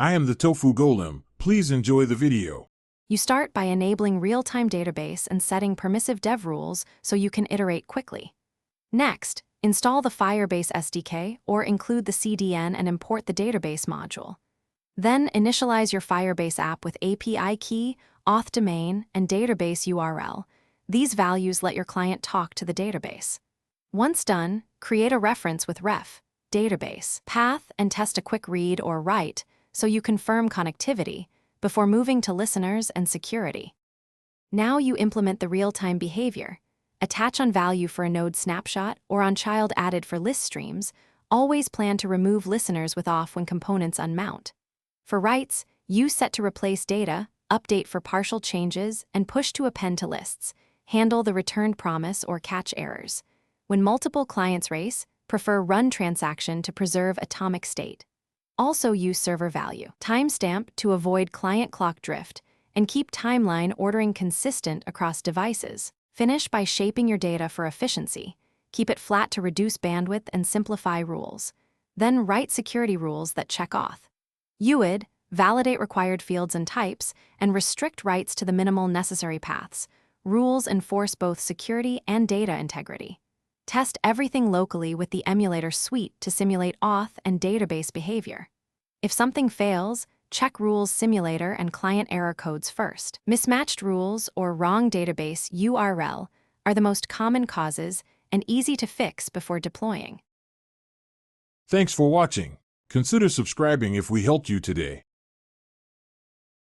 I am the Tofu Golem. Please enjoy the video. You start by enabling real-time database and setting permissive dev rules so you can iterate quickly. Next, install the Firebase SDK or include the CDN and import the database module. Then initialize your Firebase app with API key, auth domain, and database URL. These values let your client talk to the database. Once done, create a reference with ref, database, path, and test a quick read or write so you confirm connectivity before moving to listeners and security. Now you implement the real-time behavior. Attach on value for a node snapshot or on child added for list streams. Always plan to remove listeners with off when components unmount. For writes, use set to replace data, update for partial changes, and push to append to lists. Handle the returned promise or catch errors. When multiple clients race, prefer run transaction to preserve atomic state. Also use server value, timestamp to avoid client clock drift, and keep timeline ordering consistent across devices. Finish by shaping your data for efficiency. Keep it flat to reduce bandwidth and simplify rules. Then write security rules that check auth. UID, validate required fields and types, and restrict writes to the minimal necessary paths. Rules enforce both security and data integrity. Test everything locally with the emulator suite to simulate auth and database behavior. If something fails, check rules simulator and client error codes first. Mismatched rules or wrong database URL are the most common causes and easy to fix before deploying. Thanks for watching. Consider subscribing if we helped you today.